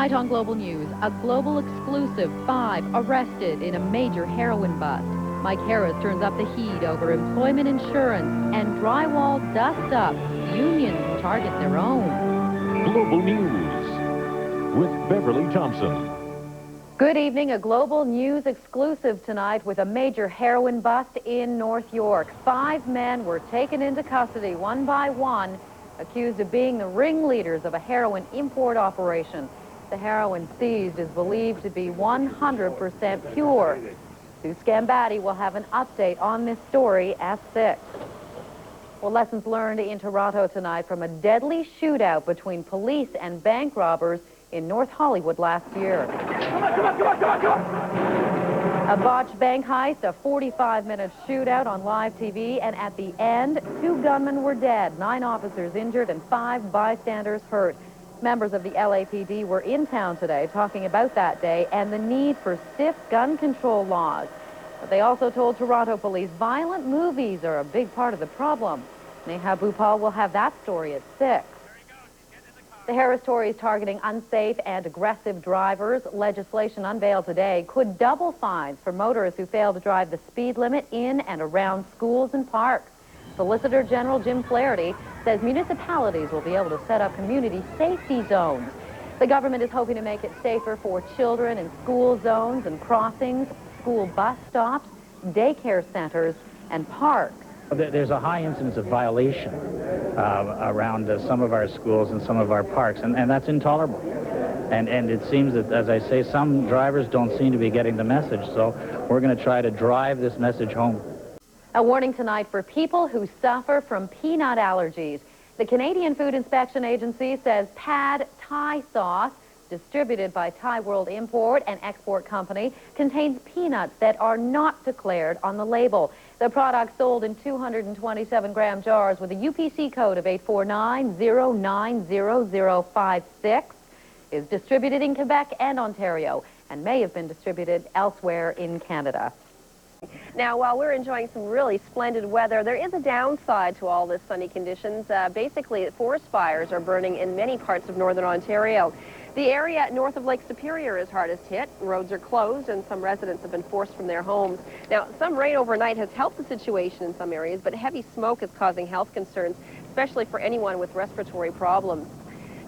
Tonight on Global News, a global exclusive, 5 arrested in a major heroin bust. Mike Harris turns up the heat over employment insurance, and drywall dust up. Unions target their own. Global News with Beverly Thompson. Good evening. A Global News exclusive tonight with a major heroin bust in North York. 5 men were taken into custody one by one, accused of being the ringleaders of a heroin import operation. The heroin seized is believed to be 100% pure. Sue Scambatti will have an update on this story at 6. Well, lessons learned in Toronto tonight from a deadly shootout between police and bank robbers in North Hollywood last year. A botched bank heist, a 45-minute shootout on live TV, and at the end, 2 gunmen were dead, 9 officers injured, and 5 bystanders hurt. Members of the LAPD were in town today talking about that day and the need for stiff gun control laws. But they also told Toronto police violent movies are a big part of the problem. Neha Bhupal will have that story at 6. The Harris Tories targeting unsafe and aggressive drivers. Legislation unveiled today could double fines for motorists who fail to drive the speed limit in and around schools and parks. Solicitor General Jim Flaherty says municipalities will be able to set up community safety zones. The government is hoping to make it safer for children in school zones and crossings, school bus stops, daycare centers, and parks. There's a high incidence of violation around some of our schools and some of our parks, and that's intolerable. And it seems that, as I say, some drivers don't seem to be getting the message, so we're going to try to drive this message home. A warning tonight for people who suffer from peanut allergies. The Canadian Food Inspection Agency says Pad Thai sauce, distributed by Thai World Import and Export Company, contains peanuts that are not declared on the label. The product, sold in 227-gram jars with a UPC code of 849090056, is distributed in Quebec and Ontario and may have been distributed elsewhere in Canada. Now, while we're enjoying some really splendid weather, there is a downside to all this sunny conditions. Basically, forest fires are burning in many parts of northern Ontario. The area north of Lake Superior is hardest hit. Roads are closed and some residents have been forced from their homes. Now, some rain overnight has helped the situation in some areas, but heavy smoke is causing health concerns, especially for anyone with respiratory problems.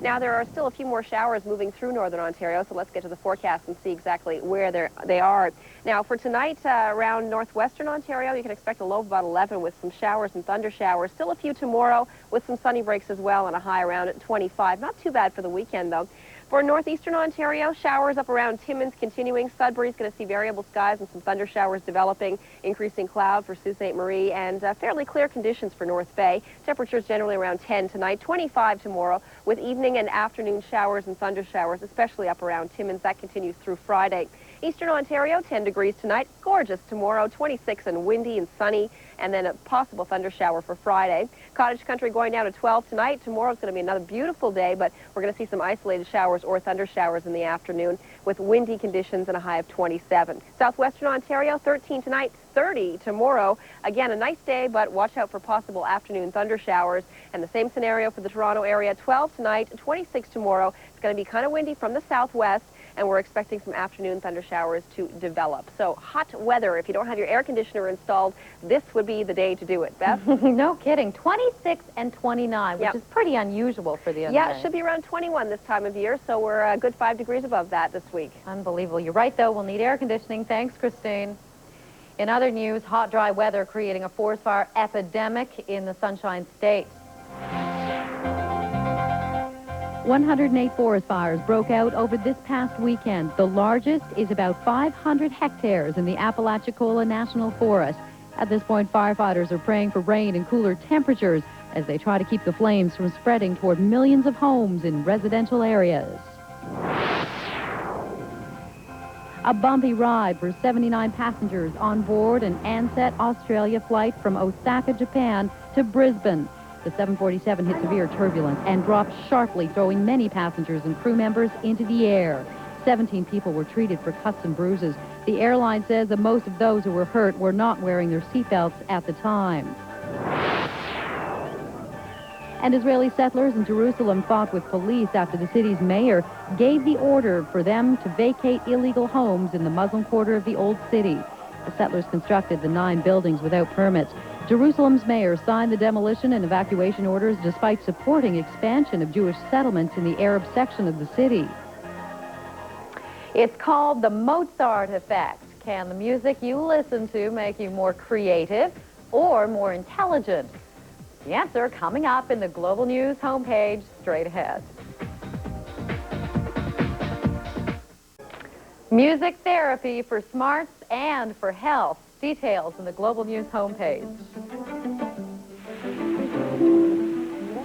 Now, there are still a few more showers moving through northern Ontario, so let's get to the forecast and see exactly where they are. Now, for tonight, around northwestern Ontario, you can expect a low of about 11 with some showers and thunder showers. Still a few tomorrow with some sunny breaks as well and a high around at 25. Not too bad for the weekend, though. For northeastern Ontario, showers up around Timmins continuing. Sudbury's going to see variable skies and some thunder showers developing, increasing cloud for Sault Ste. Marie, and fairly clear conditions for North Bay. Temperatures generally around 10 tonight, 25 tomorrow, with evening and afternoon showers and thunder showers, especially up around Timmins. That continues through Friday. Eastern Ontario, 10 degrees tonight. Gorgeous tomorrow, 26 and windy and sunny, and then a possible thunder shower for Friday. Cottage country going down to 12 tonight. Tomorrow's going to be another beautiful day, but we're going to see some isolated showers or thunder showers in the afternoon with windy conditions and a high of 27. Southwestern Ontario, 13 tonight, 30 tomorrow. Again, a nice day, but watch out for possible afternoon thunder showers. And the same scenario for the Toronto area, 12 tonight, 26 tomorrow. It's going to be kind of windy from the southwest, and we're expecting some afternoon thunder showers to develop. So hot weather. If you don't have your air conditioner installed, this would be the day to do it. Beth? No kidding. 26 and 29, which is pretty unusual for the other Yeah, day. it should be around 21 this time of year, so we're a good 5 degrees above that this week. Unbelievable. You're right, though. We'll need air conditioning. Thanks, Christine. In other news, hot, dry weather creating a forest fire epidemic in the Sunshine State. 108 forest fires broke out over this past weekend. The largest is about 500 hectares in the Apalachicola National Forest. At this point, firefighters are praying for rain and cooler temperatures as they try to keep the flames from spreading toward millions of homes in residential areas. A bumpy ride for 79 passengers on board an Ansett Australia flight from Osaka, Japan to Brisbane. The 747 hit severe turbulence and dropped sharply, throwing many passengers and crew members into the air. 17 people were treated for cuts and bruises. The airline says that most of those who were hurt were not wearing their seatbelts at the time. And Israeli settlers in Jerusalem fought with police after the city's mayor gave the order for them to vacate illegal homes in the Muslim quarter of the Old City. The settlers constructed the 9 buildings without permits. Jerusalem's mayor signed the demolition and evacuation orders despite supporting expansion of Jewish settlements in the Arab section of the city. It's called the Mozart effect. Can the music you listen to make you more creative or more intelligent? The answer coming up in the Global News homepage straight ahead. Music therapy for smarts and for health. Details in the Global News homepage.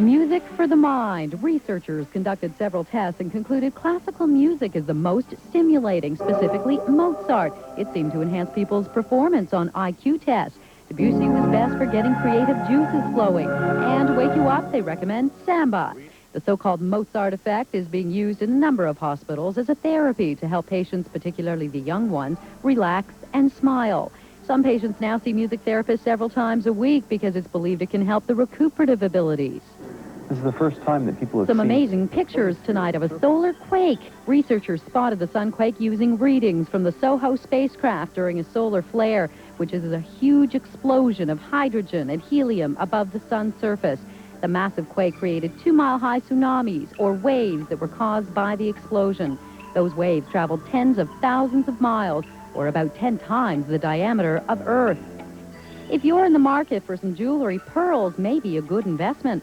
Music for the mind. Researchers conducted several tests and concluded classical music is the most stimulating, specifically Mozart. It seemed to enhance people's performance on IQ tests. Debussy was best for getting creative juices flowing. And to wake you up, they recommend samba. The so-called Mozart effect is being used in a number of hospitals as a therapy to help patients, particularly the young ones, relax and smile. Some patients now see music therapists several times a week because it's believed it can help the recuperative abilities. This is the first time that people have Some seen... amazing pictures tonight of a solar quake. Researchers spotted the sunquake using readings from the Soho spacecraft during a solar flare, which is a huge explosion of hydrogen and helium above the sun's surface. The massive quake created 2-mile-high tsunamis, or waves that were caused by the explosion. Those waves traveled tens of thousands of miles, or about 10 times the diameter of Earth. If you're in the market for some jewelry, pearls may be a good investment.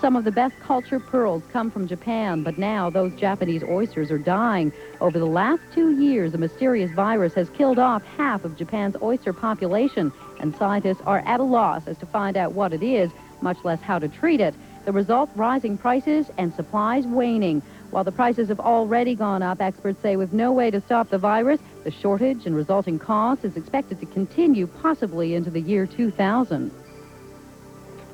Some of the best cultured pearls come from Japan, but now those Japanese oysters are dying. Over the last 2 years, a mysterious virus has killed off half of Japan's oyster population, and scientists are at a loss as to find out what it is, much less how to treat it. The result, rising prices and supplies waning. While the prices have already gone up, experts say with no way to stop the virus, the shortage and resulting cost is expected to continue possibly into the year 2000. Do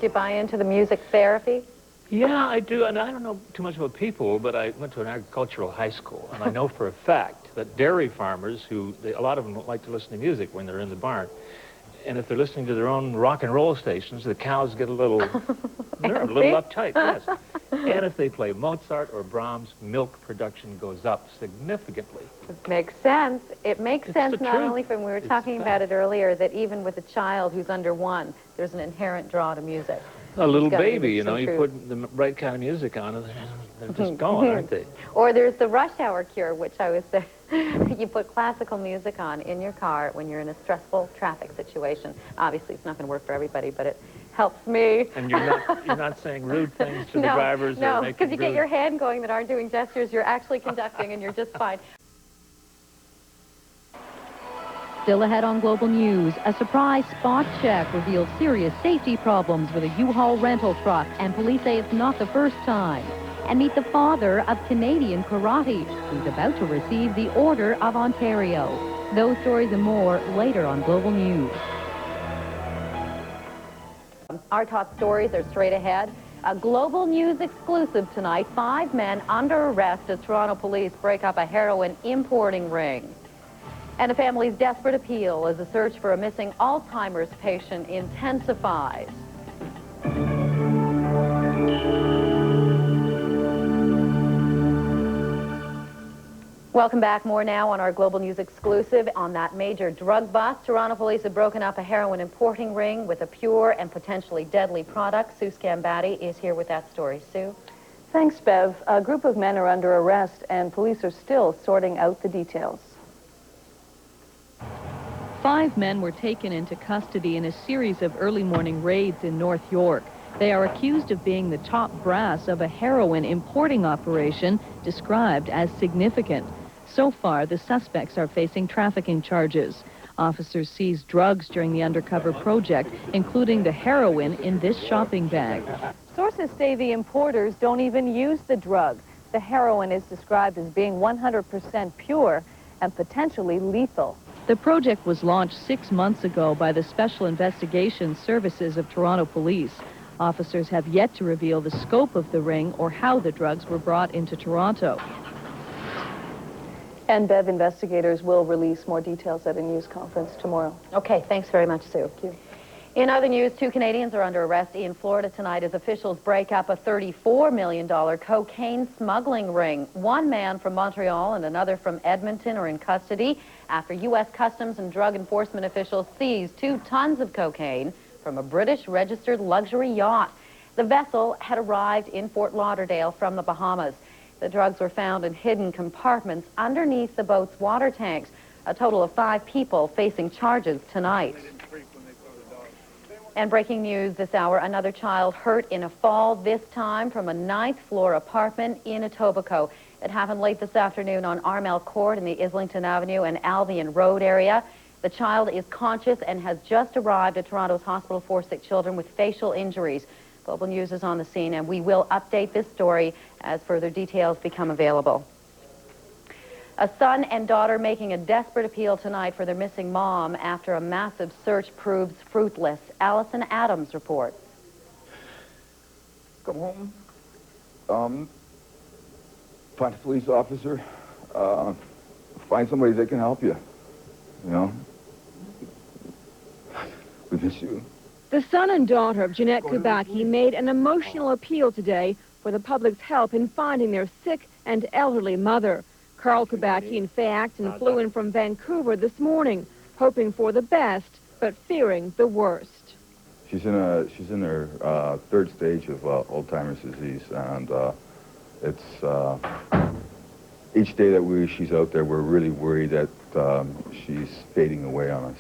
you buy into the music therapy? Yeah, I do, and I don't know too much about people, but I went to an agricultural high school, and I know for a fact that dairy farmers, a lot of them don't like to listen to music when they're in the barn, and if they're listening to their own rock and roll stations, the cows get a little nervous, a little uptight, yes. And if they play Mozart or Brahms, milk production goes up significantly. It makes sense. It makes sense not only from, we were talking about it earlier, that even with a child who's under 1, there's an inherent draw to music. A little baby, you know, you put the right kind of music on and they're just going, aren't they? Or there's the rush hour cure, which I was saying. You put classical music on in your car when you're in a stressful traffic situation. Obviously, it's not going to work for everybody, but it helps me. And you're not saying rude things to the drivers? No, because you get your hand going that aren't doing gestures. You're actually conducting, and you're just fine. Still ahead on Global News, a surprise spot check reveals serious safety problems with a U-Haul rental truck, and police say it's not the first time. And meet the father of Canadian karate, who's about to receive the Order of Ontario. Those stories and more later on Global News. Our top stories are straight ahead. A Global News exclusive tonight. 5 men under arrest as Toronto police break up a heroin importing ring. And a family's desperate appeal as the search for a missing Alzheimer's patient intensifies. Welcome back. More now on our Global News exclusive. On that major drug bust, Toronto police have broken up a heroin importing ring with a pure and potentially deadly product. Sue Scambatti is here with that story. Sue? Thanks, Bev. A group of men are under arrest, and police are still sorting out the details. 5 men were taken into custody in a series of early morning raids in North York. They are accused of being the top brass of a heroin importing operation described as significant. So far, the suspects are facing trafficking charges. Officers seized drugs during the undercover project, including the heroin in this shopping bag. Sources say the importers don't even use the drug. The heroin is described as being 100% pure and potentially lethal. The project was launched 6 months ago by the Special Investigations Services of Toronto Police. Officers have yet to reveal the scope of the ring or how the drugs were brought into Toronto. And Bev, investigators will release more details at a news conference tomorrow. Okay, thanks very much, Sue. Thank you. In other news, 2 Canadians are under arrest in Florida tonight as officials break up a $34 million cocaine smuggling ring. One man from Montreal and another from Edmonton are in custody after U.S. Customs and Drug Enforcement officials seized 2 tons of cocaine from a British registered luxury yacht. The vessel had arrived in Fort Lauderdale from the Bahamas. The drugs were found in hidden compartments underneath the boat's water tanks. A total of 5 people facing charges tonight. And breaking news this hour, another child hurt in a fall, this time from a 9th floor apartment in Etobicoke. It happened late this afternoon on Armel Court in the Islington Avenue and Albion Road area. The child is conscious and has just arrived at Toronto's Hospital for Sick Children with facial injuries. Global News is on the scene, and we will update this story as further details become available. A son and daughter making a desperate appeal tonight for their missing mom after a massive search proves fruitless. Allison Adams reports. Come home, find a police officer, find somebody that can help you, you know. We miss you. The son and daughter of Jeanette Kubacki made an emotional appeal today for the public's help in finding their sick and elderly mother. Carl Kubacki, in fact, flew in from Vancouver this morning, hoping for the best, but fearing the worst. She's in her 3rd stage of Alzheimer's disease, and it's each day that she's out there, we're really worried that she's fading away on us.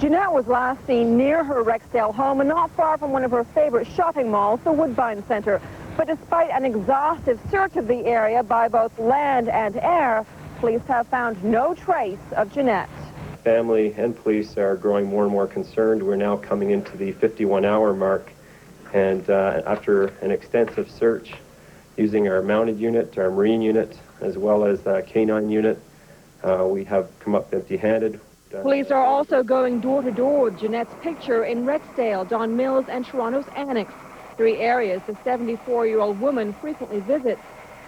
Jeanette was last seen near her Rexdale home and not far from one of her favorite shopping malls, the Woodbine Centre. But despite an exhaustive search of the area by both land and air, police have found no trace of Jeanette. Family and police are growing more and more concerned. We're now coming into the 51-hour mark, and after an extensive search using our mounted unit, our marine unit, as well as the canine unit, we have come up empty-handed. Police are also going door-to-door with Jeanette's picture in Rexdale, Don Mills, and Toronto's Annex, 3 areas the 74-year-old woman frequently visits.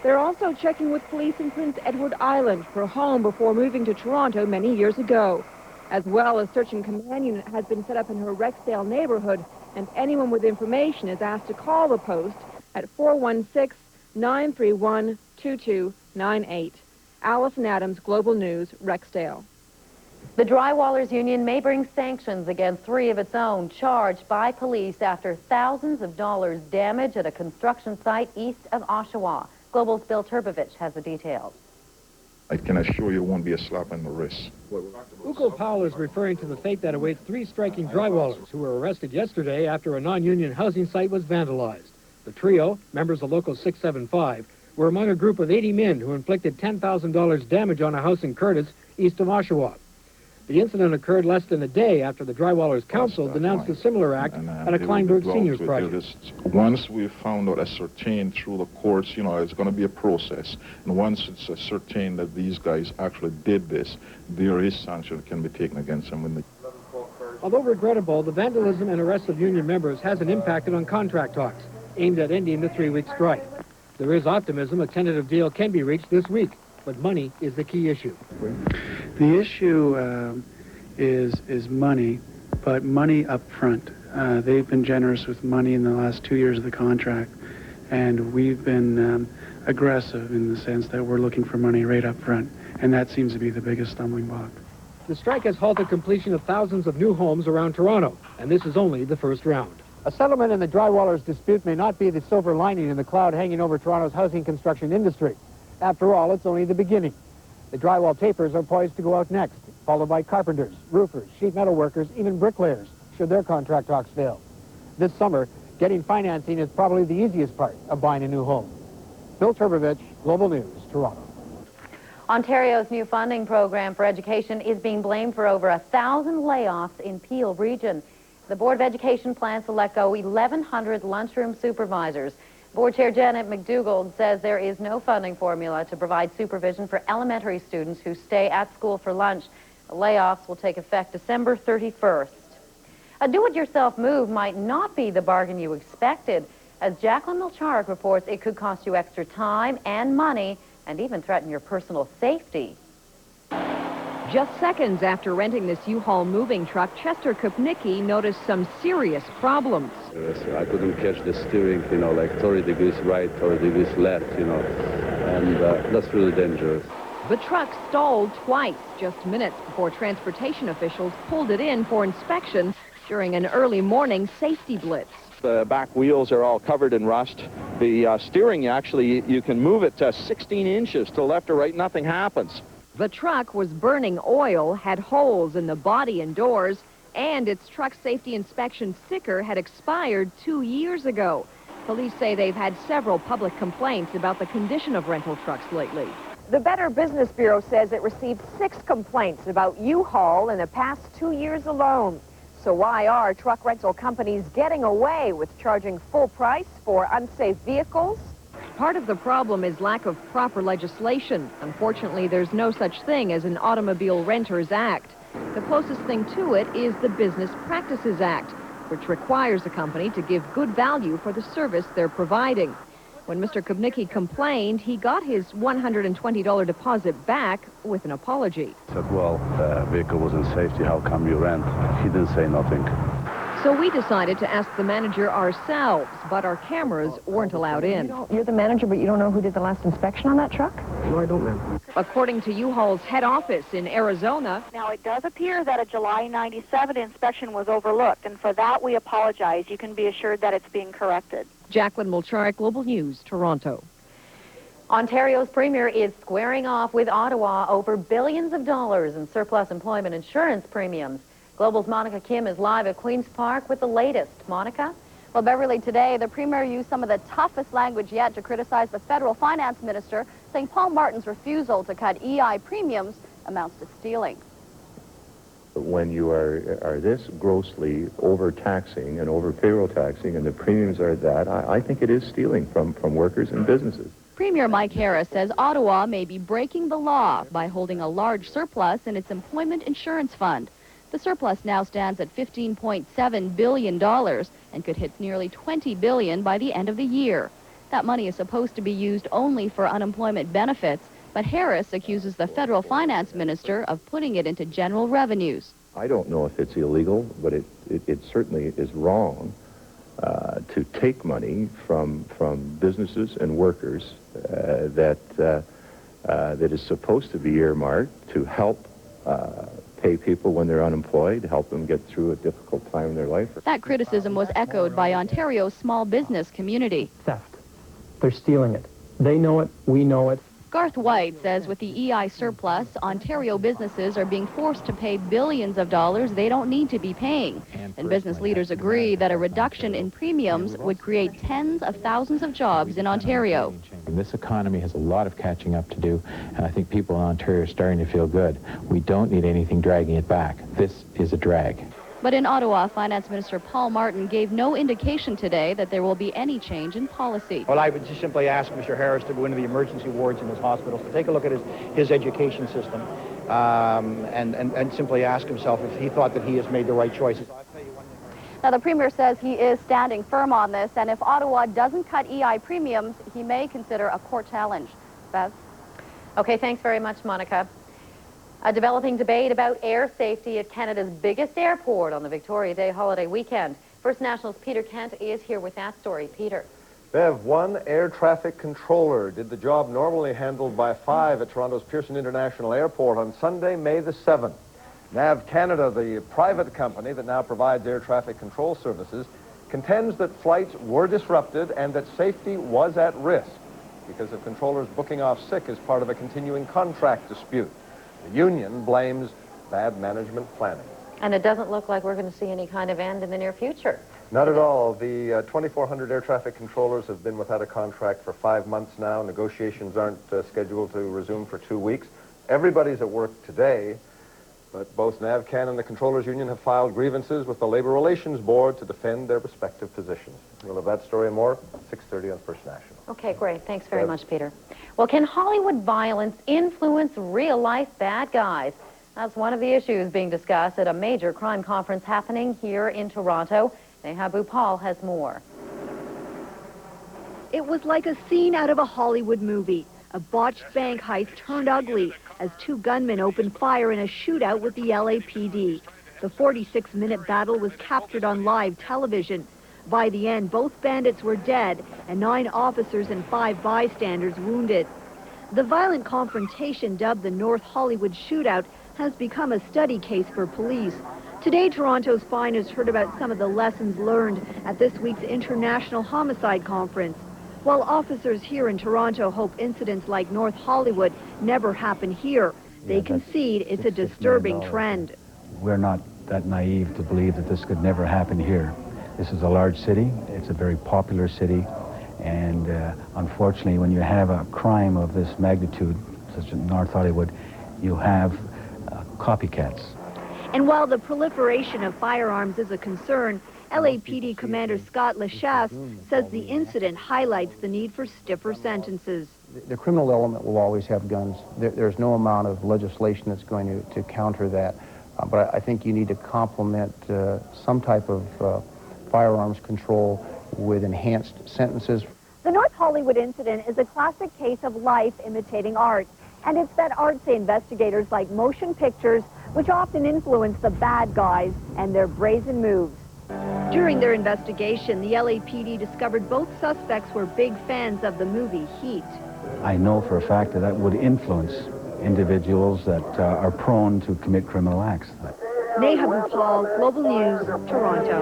They're also checking with police in Prince Edward Island, her home before moving to Toronto many years ago. As well, a search and command unit has been set up in her Rexdale neighborhood, and anyone with information is asked to call the post at 416-931-2298. Allison Adams, Global News, Rexdale. The Drywallers Union may bring sanctions against 3 of its own charged by police after thousands of dollars damage at a construction site east of Oshawa. Global's Bill Turbovich has the details. I can assure you it won't be a slap on the wrist. Uko Powell is referring to the fate that awaits 3 striking drywallers who were arrested yesterday after a non-union housing site was vandalized. The trio, members of Local 675, were among a group of 80 men who inflicted $10,000 damage on a house in Curtis, east of Oshawa. The incident occurred less than a day after the Drywallers Council denounced a similar act at a Kleinberg Seniors project. Once we found out, ascertained through the courts, you know, it's going to be a process. And once it's ascertained that these guys actually did this, there is sanction that can be taken against them. Although regrettable, the vandalism and arrest of union members hasn't impacted on contract talks aimed at ending the 3-week strike. There is optimism a tentative deal can be reached this week, but money is the key issue. The issue is money, but money up front. They've been generous with money in the last 2 years of the contract, and we've been aggressive in the sense that we're looking for money right up front, and that seems to be the biggest stumbling block. The strike has halted completion of thousands of new homes around Toronto, and this is only the first round. A settlement in the Drywallers dispute may not be the silver lining in the cloud hanging over Toronto's housing construction industry. After all, it's only the beginning. The drywall tapers are poised to go out next, followed by carpenters, roofers, sheet metal workers, even bricklayers, should their contract talks fail. This summer, getting financing is probably the easiest part of buying a new home. Bill Turbovich, Global News, Toronto. Ontario's new funding program for education is being blamed for over 1,000 layoffs in Peel region. The Board of Education plans to let go 1,100 lunchroom supervisors. Board Chair Janet McDougall says there is no funding formula to provide supervision for elementary students who stay at school for lunch. The layoffs will take effect December 31st. A do-it-yourself move might not be the bargain you expected. As Jacqueline Milcharik reports, it could cost you extra time and money and even threaten your personal safety. Just seconds after renting this U-Haul moving truck, Chester Kupnicki noticed some serious problems. I couldn't catch the steering, like 30 degrees right, 30 degrees left, and that's really dangerous. The truck stalled twice, just minutes before transportation officials pulled it in for inspection during an early morning safety blitz. The back wheels are all covered in rust. The steering, you can move it 16 inches to left or right, nothing happens. The truck was burning oil, had holes in the body and doors, and its truck safety inspection sticker had expired 2 years ago. Police say they've had several public complaints about the condition of rental trucks lately. The Better Business Bureau says it received 6 complaints about U-Haul in the past 2 years alone. So why are truck rental companies getting away with charging full price for unsafe vehicles? Part of the problem is lack of proper legislation. Unfortunately, there's no such thing as an Automobile Renters Act. The closest thing to it is the Business Practices Act, which requires a company to give good value for the service they're providing. When Mr. Kupnicki complained, he got his $120 deposit back with an apology. He said, well, the vehicle was in safety, how come you rent? He didn't say nothing. So we decided to ask the manager ourselves, but our cameras weren't allowed in. You're the manager, but you don't know who did the last inspection on that truck? No, I don't, ma'am. According to U-Haul's head office in Arizona, now it does appear that a July 97 inspection was overlooked, and for that we apologize. You can be assured that it's being corrected. Jacqueline Mulcharik, Global News, Toronto. Ontario's premier is squaring off with Ottawa over billions of dollars in surplus employment insurance premiums. Global's Monica Kim is live at Queen's Park with the latest. Monica? Well, Beverly, today the premier used some of the toughest language yet to criticize the federal finance minister, saying Paul Martin's refusal to cut EI premiums amounts to stealing. When you are this grossly overtaxing and over payroll taxing and the premiums are that, I think it is stealing from workers and businesses. Premier Mike Harris says Ottawa may be breaking the law by holding a large surplus in its employment insurance fund. The surplus now stands at $15.7 billion and could hit nearly $20 billion by the end of the year. That money is supposed to be used only for unemployment benefits, but Harris accuses the federal finance minister of putting it into general revenues. I don't know if it's illegal, but it certainly is wrong to take money from businesses and workers that is supposed to be earmarked to help pay people when they're unemployed, help them get through a difficult time in their life. That criticism was echoed by Ontario's small business community. Theft. They're stealing it. They know it. We know it. Garth White says with the EI surplus, Ontario businesses are being forced to pay billions of dollars they don't need to be paying. And business leaders agree that a reduction in premiums would create tens of thousands of jobs in Ontario. This economy has a lot of catching up to do, and I think people in Ontario are starting to feel good. We don't need anything dragging it back. This is a drag. But in Ottawa, Finance Minister Paul Martin gave no indication today that there will be any change in policy. Well, I would just simply ask Mr. Harris to go into the emergency wards in his hospitals, to take a look at his education system, and simply ask himself if he thought that he has made the right choices. Now, the Premier says he is standing firm on this, and if Ottawa doesn't cut EI premiums, he may consider a court challenge. Bev? Okay, thanks very much, Monica. A developing debate about air safety at Canada's biggest airport on the Victoria Day holiday weekend. First National's Peter Kent is here with that story. Peter. Bev, one air traffic controller did the job normally handled by 5 at Toronto's Pearson International Airport on Sunday, May the 7th. NAV Canada, the private company that now provides air traffic control services, contends that flights were disrupted and that safety was at risk because of controllers booking off sick as part of a continuing contract dispute. The union blames bad management planning. And it doesn't look like we're going to see any kind of end in the near future. Not at all. The 2,400 air traffic controllers have been without a contract for 5 months now. Negotiations aren't scheduled to resume for 2 weeks. Everybody's at work today, but both NAVCAN and the Controllers Union have filed grievances with the Labor Relations Board to defend their respective positions. We'll have that story and more at 6:30 on First National. Okay, great. Thanks very much, Peter. Well, can Hollywood violence influence real-life bad guys? That's one of the issues being discussed at a major crime conference happening here in Toronto. Neha Bhupal has more. It was like a scene out of a Hollywood movie. A botched bank heist turned ugly. as two gunmen opened fire in a shootout with the LAPD. The 46-minute battle was captured on live television. By the end, both bandits were dead and 9 officers and 5 bystanders wounded. The violent confrontation, dubbed the North Hollywood shootout, has become a study case for police. Today, Toronto's finest heard about some of the lessons learned at this week's International Homicide Conference. While officers here in Toronto hope incidents like North Hollywood never happen here, they concede it's a disturbing trend. We're not that naive to believe that this could never happen here. This is a large city, it's a very popular city, and unfortunately when you have a crime of this magnitude, such as North Hollywood, you have copycats. And while the proliferation of firearms is a concern, LAPD Commander Scott Lachasse says the incident highlights the need for stiffer sentences. The criminal element will always have guns. There's no amount of legislation that's going to counter that. But I think you need to complement some type of firearms control with enhanced sentences. The North Hollywood incident is a classic case of life imitating art. And it's that art, say investigators, like motion pictures, which often influence the bad guys and their brazen moves. During their investigation, the LAPD discovered both suspects were big fans of the movie Heat. I know for a fact that that would influence individuals that are prone to commit criminal acts. Neha Bhupal, Global News, Toronto.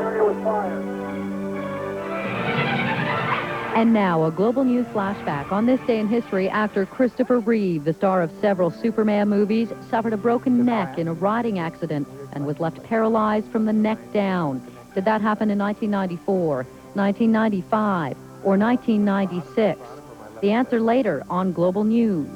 And now, a Global News flashback. On this day in history, actor Christopher Reeve, the star of several Superman movies, suffered a broken neck in a riding accident and was left paralyzed from the neck down. Did that happen in 1994, 1995, or 1996? The answer later on Global News.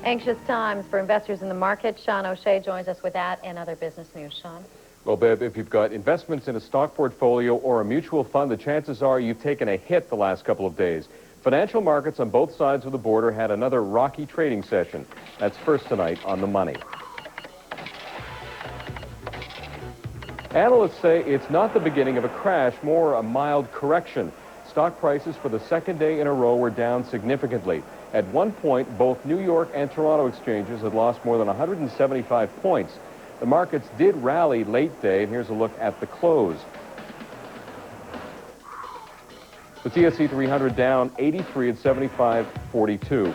Anxious times for investors in the market. Sean O'Shea joins us with that and other business news. Sean? Well, Bev, if you've got investments in a stock portfolio or a mutual fund, the chances are you've taken a hit the last couple of days. Financial markets on both sides of the border had another rocky trading session. That's first tonight on The Money. Analysts say it's not the beginning of a crash, more a mild correction. Stock prices for the second day in a row were down significantly. At one point, both New York and Toronto exchanges had lost more than 175 points. The markets did rally late day, and here's a look at the close. The TSE 300 down 83 at 75.42.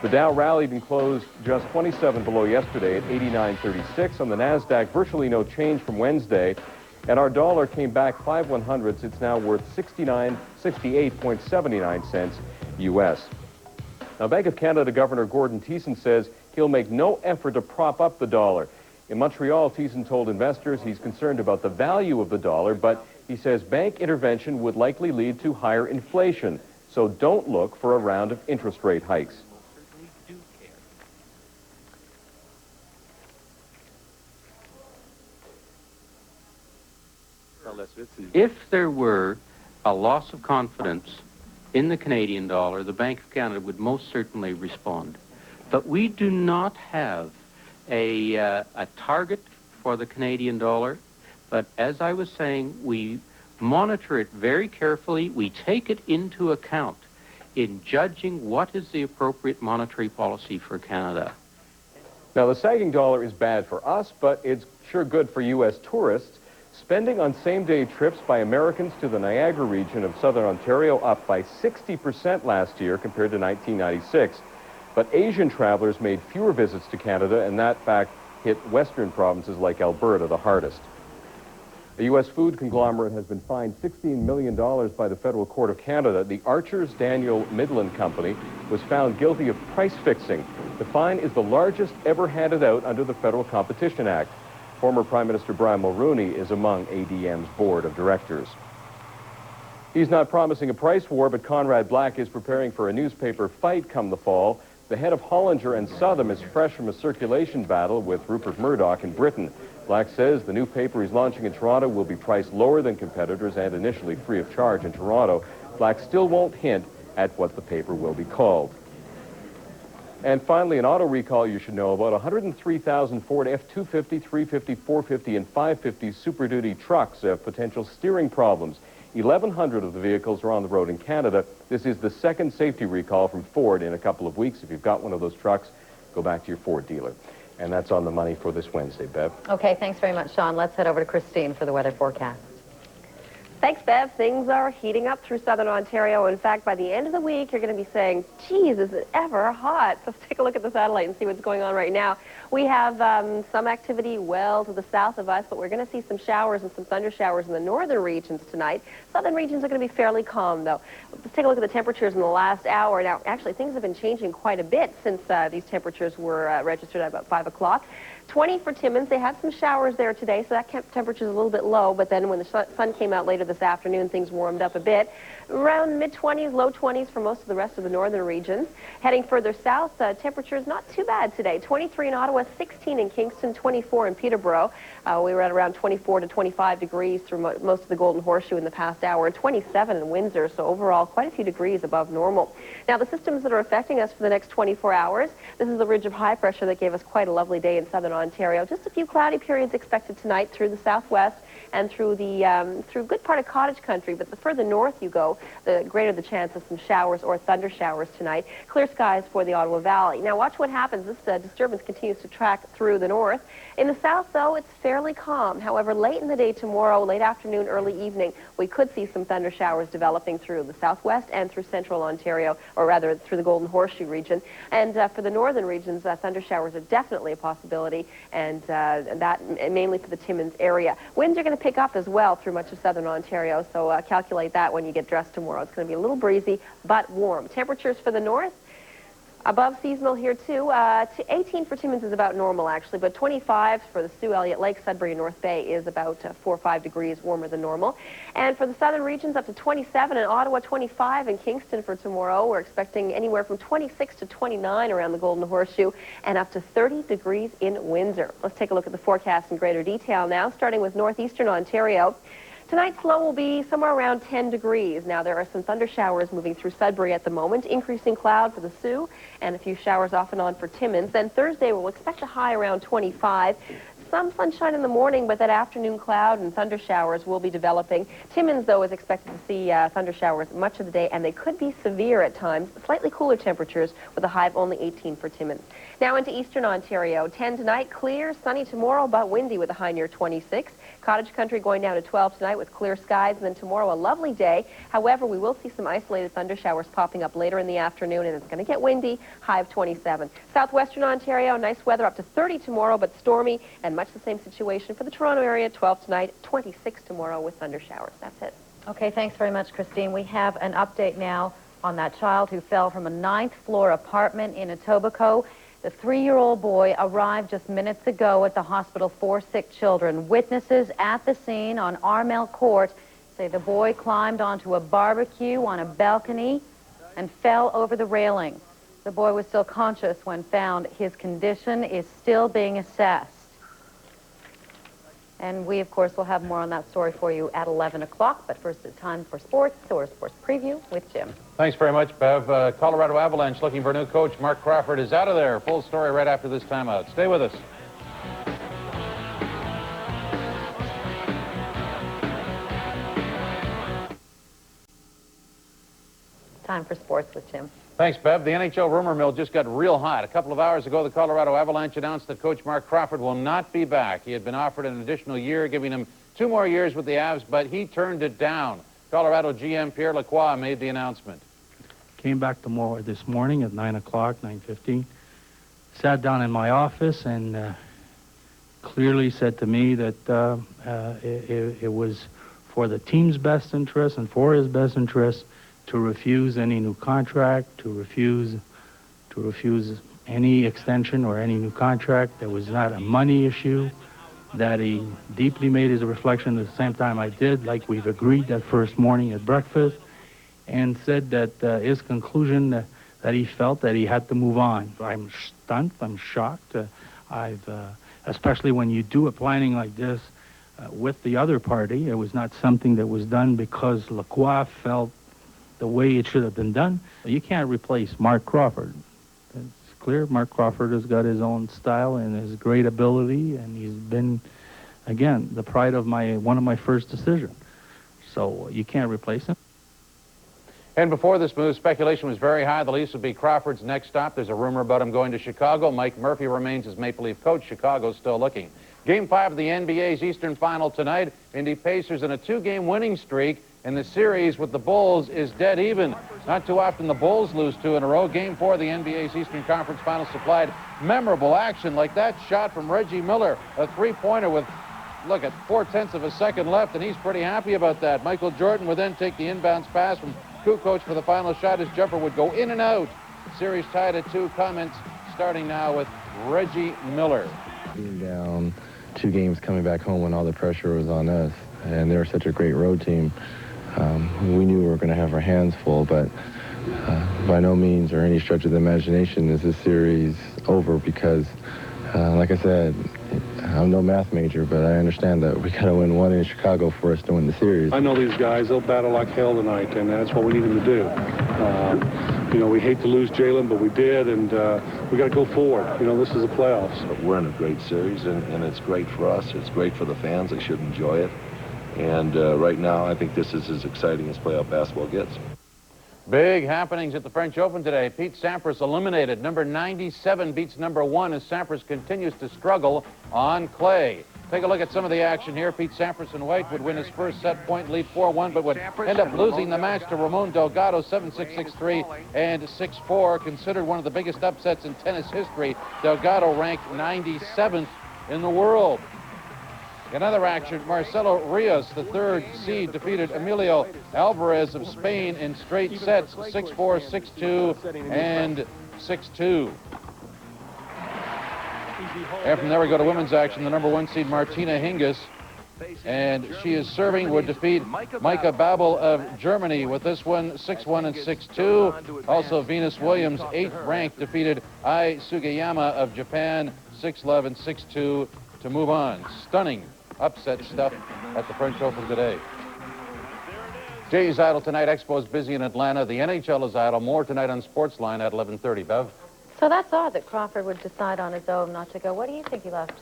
The Dow rallied and closed just 27 below yesterday at 89.36. On the NASDAQ, virtually no change from Wednesday. And our dollar came back 5/100ths. It's now worth 68.79 cents U.S. Now, Bank of Canada Governor Gordon Thiessen says he'll make no effort to prop up the dollar. In Montreal, Thiessen told investors he's concerned about the value of the dollar, but he says bank intervention would likely lead to higher inflation. So don't look for a round of interest rate hikes. If there were a loss of confidence in the Canadian dollar, the Bank of Canada would most certainly respond. But we do not have a target for the Canadian dollar. But as I was saying, we monitor it very carefully. We take it into account in judging what is the appropriate monetary policy for Canada. Now, the sagging dollar is bad for us, but it's sure good for U.S. tourists. Spending on same-day trips by Americans to the Niagara region of southern Ontario up by 60% last year compared to 1996. But Asian travelers made fewer visits to Canada, and that fact hit western provinces like Alberta the hardest. A U.S. food conglomerate has been fined $16 million by the Federal Court of Canada. The Archer's Daniel Midland Company was found guilty of price fixing. The fine is the largest ever handed out under the Federal Competition Act. Former Prime Minister Brian Mulroney is among ADM's board of directors. He's not promising a price war, but Conrad Black is preparing for a newspaper fight come the fall. The head of Hollinger and Southam is fresh from a circulation battle with Rupert Murdoch in Britain. Black says the new paper he's launching in Toronto will be priced lower than competitors and initially free of charge in Toronto. Black still won't hint at what the paper will be called. And finally, an auto recall you should know about. 103,000 Ford F-250, 350, 450, and 550 Super Duty trucks have potential steering problems. 1,100 of the vehicles are on the road in Canada. This is the second safety recall from Ford in a couple of weeks. If you've got one of those trucks, go back to your Ford dealer. And that's on the money for this Wednesday, Bev. Okay, thanks very much, Sean. Let's head over to Christine for the weather forecast. Thanks, Bev. Things are heating up through southern Ontario. In fact, by the end of the week, you're going to be saying, geez, is it ever hot? So let's take a look at the satellite and see what's going on right now. We have some activity well to the south of us, but we're going to see some showers and some thunder showers in the northern regions tonight. Southern regions are going to be fairly calm, though. Let's take a look at the temperatures in the last hour. Now, actually, things have been changing quite a bit since these temperatures were registered at about 5 o'clock. 20 for Timmins. They had some showers there today, so that kept temperatures a little bit low, but then when the sun came out later this afternoon, things warmed up a bit. Around mid-20s, low 20s for most of the rest of the northern regions. Heading further south, temperatures not too bad today. 23 in Ottawa, 16 in Kingston, 24 in Peterborough. We were at around 24 to 25 degrees through most of the Golden Horseshoe in the past hour, 27 in Windsor, so overall quite a few degrees above normal. Now, the systems that are affecting us for the next 24 hours, this is the ridge of high pressure that gave us quite a lovely day in southern Ontario. Just a few cloudy periods expected tonight through the southwest and through the through a good part of cottage country, but the further north you go, the greater the chance of some showers or thunder showers tonight. Clear skies for the Ottawa Valley. Now watch what happens. This disturbance continues to track through the north. In the south, though, it's fairly calm. However, late in the day tomorrow, late afternoon, early evening, we could see some thunder showers developing through the southwest and through central Ontario, or rather through the Golden Horseshoe region. And for the northern regions, thunder showers are definitely a possibility, and that mainly for the Timmins area. Winds are going to pick up as well through much of southern Ontario, so calculate that when you get dressed tomorrow. It's going to be a little breezy, but warm. Temperatures for the north, above seasonal here too. 18 for Timmins is about normal actually, but 25 for the Sioux Elliott Lake, Sudbury, and North Bay is about 4 or 5 degrees warmer than normal. And for the southern regions, up to 27 in Ottawa, 25 in Kingston for tomorrow. We're expecting anywhere from 26 to 29 around the Golden Horseshoe, and up to 30 degrees in Windsor. Let's take a look at the forecast in greater detail now, starting with northeastern Ontario. Tonight's low will be somewhere around 10 degrees. Now, there are some thunder showers moving through Sudbury at the moment, increasing cloud for the Sioux, and a few showers off and on for Timmins. Then Thursday, we'll expect a high around 25. Some sunshine in the morning, but that afternoon cloud and thunder showers will be developing. Timmins, though, is expected to see thunder showers much of the day, and they could be severe at times. Slightly cooler temperatures with a high of only 18 for Timmins. Now into eastern Ontario. 10 tonight, clear, sunny tomorrow, but windy with a high near 26. Cottage country going down to 12 tonight with clear skies, and then tomorrow a lovely day. However, we will see some isolated thunder showers popping up later in the afternoon, and it's going to get windy, high of 27. Southwestern Ontario, nice weather up to 30 tomorrow, but stormy, and much the same situation for the Toronto area, 12 tonight, 26 tomorrow with thunder showers. That's it. Okay, thanks very much, Christine. We have an update now on that child who fell from a 9th floor apartment in Etobicoke. The 3-year-old boy arrived just minutes ago at the hospital for sick children. Witnesses at the scene on Armel Court say the boy climbed onto a barbecue on a balcony and fell over the railing. The boy was still conscious when found. His condition is still being assessed. And we, of course, will have more on that story for you at 11 o'clock. But first, it's time for sports, or sports preview with Jim. Thanks very much, Bev. Colorado Avalanche looking for a new coach. Mark Crawford is out of there. Full story right after this timeout. Stay with us. Time for sports with Jim. Thanks, Bev. The NHL rumor mill just got real hot. A couple of hours ago, the Colorado Avalanche announced that Coach Mark Crawford will not be back. He had been offered an additional year, giving him 2 more years with the Avs, but he turned it down. Colorado GM Pierre Lacroix made the announcement. Came back this morning at 9 o'clock, 9:15. Sat down in my office and clearly said to me that it was for the team's best interest and for his best interest to refuse any new contract, to refuse any extension or any new contract. There was not a money issue, that he deeply made his reflection at the same time I did, like we've agreed that first morning at breakfast, and said that his conclusion that he felt that he had to move on. I'm stunned, I'm shocked. Especially when you do a planning like this with the other party, it was not something that was done because Lacroix felt the way it should have been done. You can't replace Mark Crawford. It's clear Mark Crawford has got his own style and his great ability, and he's been, again, the pride of one of my first decisions. So you can't replace him. And before this move, speculation was very high. The Leafs would be Crawford's next stop. There's a rumor about him going to Chicago. Mike Murphy remains as Maple Leaf coach. Chicago's still looking. Game 5 of the NBA's Eastern Final tonight. Indy Pacers in a 2-game winning streak, and the series with the Bulls is dead even. Not too often the Bulls lose 2 in a row. Game 4 of the NBA's Eastern Conference Final supplied memorable action like that shot from Reggie Miller, a three-pointer with, look, at 0.4 of a second left, and he's pretty happy about that. Michael Jordan would then take the inbounds pass from Kukoc for the final shot. His jumper would go in and out. Series tied at 2. Comments starting now with Reggie Miller. Being down 2 games coming back home when all the pressure was on us, and they were such a great road team. We knew we were going to have our hands full, but by no means or any stretch of the imagination is this series over because, like I said, I'm no math major, but I understand that we got to win 1 in Chicago for us to win the series. I know these guys, they'll battle like hell tonight, and that's what we need them to do. You know, we hate to lose Jalen, but we did, and we got to go forward. You know, this is the playoffs. But we're in a great series, and it's great for us. It's great for the fans. They should enjoy it. And right now, I think this is as exciting as playoff basketball gets. Big happenings at the French Open today. Pete Sampras eliminated. Number 97 beats number 1 as Sampras continues to struggle on clay. Take a look at some of the action here. Pete Sampras in white would win his first set point lead 4-1, but would end up losing the match to Ramon Delgado 7-6, 6-3, and 6-4. Considered one of the biggest upsets in tennis history. Delgado ranked 97th in the world. In other action, Marcelo Rios, the 3rd seed, defeated Emilio Alvarez of Spain in straight sets, 6-4, 6-2, and 6-2. And from there we go to women's action. The number 1 seed, Martina Hingis, and she is serving, would defeat Micah Babel of Germany with this one, 6-1 and 6-2. Also, Venus Williams, 8th ranked, defeated Ai Sugiyama of Japan, 6-love and 6-2 to move on. Stunning upset stuff at the French Open today. Jay's idle tonight. Expo's busy in Atlanta. The NHL is idle. More tonight on Sportsline at 11:30. Bev? So that's odd that Crawford would decide on his own not to go. What do you think he left?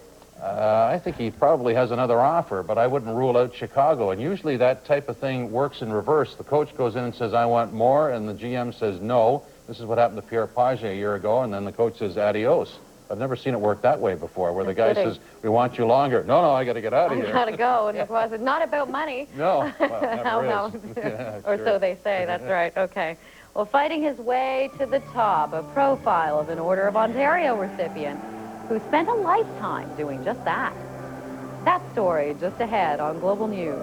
I think he probably has another offer, but I wouldn't rule out Chicago. And usually that type of thing works in reverse. The coach goes in and says, I want more, and the GM says no. This is what happened to Pierre Page a year ago, and then the coach says adios. I've never seen it work that way before, where the guy says, we want you longer. No, I got to get out of here. I got to go, and it was not about money. No, well, no. Yeah, or sure. so they say, that's right, okay. Well, fighting his way to the top, a profile of an Order of Ontario recipient who spent a lifetime doing just that. That story just ahead on Global News.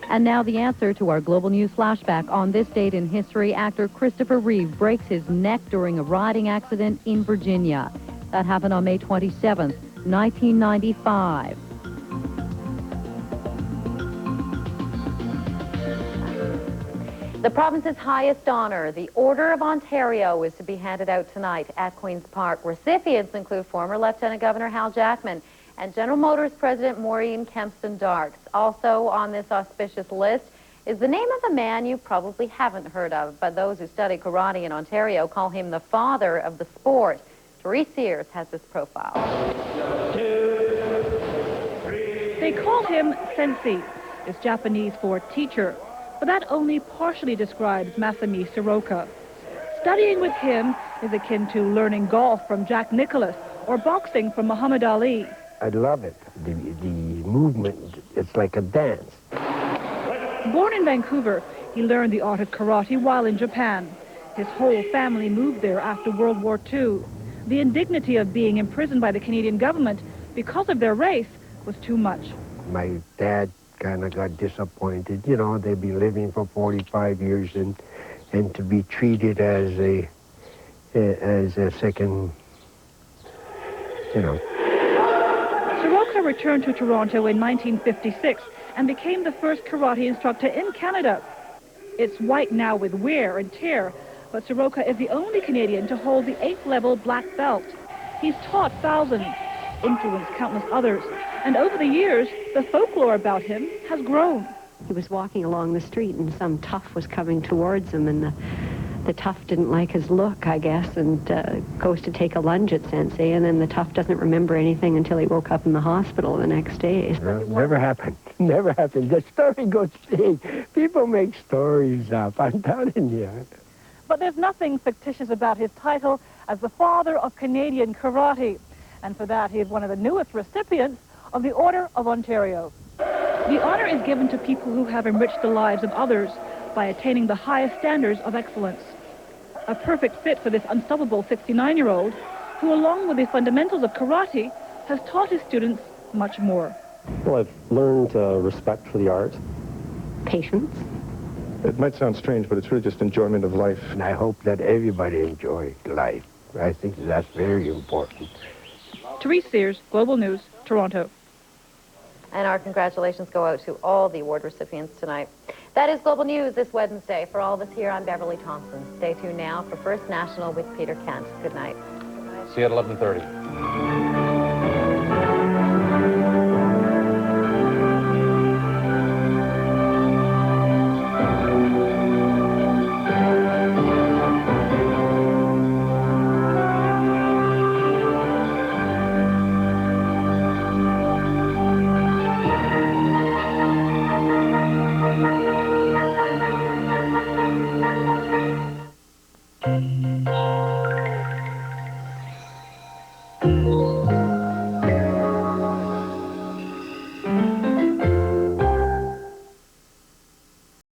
And now the answer to our Global News flashback. On this date in history, actor Christopher Reeve breaks his neck during a riding accident in Virginia. That happened on May 27th, 1995. The province's highest honor, the Order of Ontario, is to be handed out tonight at Queen's Park. Recipients include former Lieutenant Governor Hal Jackman and General Motors President Maureen Kempston Darks. Also on this auspicious list is the name of a man you probably haven't heard of, but those who study karate in Ontario call him the father of the sport. Therese Sears has this profile. They call him sensei. It's Japanese for teacher, but that only partially describes Masami Soroka. Studying with him is akin to learning golf from Jack Nicklaus or boxing from Muhammad Ali. I love it. The movement, it's like a dance. Born in Vancouver, he learned the art of karate while in Japan. His whole family moved there after World War II. The indignity of being imprisoned by the Canadian government because of their race was too much. My dad kind of got disappointed. You know, they'd be living for 45 years and to be treated as a second, you know. Soroka returned to Toronto in 1956 and became the first karate instructor in Canada. It's white now with wear and tear, but Soroka is the only Canadian to hold the 8th level black belt. He's taught thousands, influenced countless others, and over the years, the folklore about him has grown. He was walking along the street and some tough was coming towards him, and the tough didn't like his look, I guess, and goes to take a lunge at Sensei, and then the tough doesn't remember anything until he woke up in the hospital the next day. Never happened. Never happened. The story goes big. People make stories up, I'm telling you. But there's nothing fictitious about his title as the father of Canadian karate. And for that, he is one of the newest recipients of the Order of Ontario. The honor is given to people who have enriched the lives of others by attaining the highest standards of excellence. A perfect fit for this unstoppable 69-year-old who, along with the fundamentals of karate, has taught his students much more. Well, I've learned respect for the art. Patience. It might sound strange, but it's really just enjoyment of life. And I hope that everybody enjoys life. I think that's very important. Therese Sears, Global News, Toronto. And our congratulations go out to all the award recipients tonight. That is Global News this Wednesday. For all of us here, I'm Beverly Thompson. Stay tuned now for First National with Peter Kent. Good night. See you at 11:30.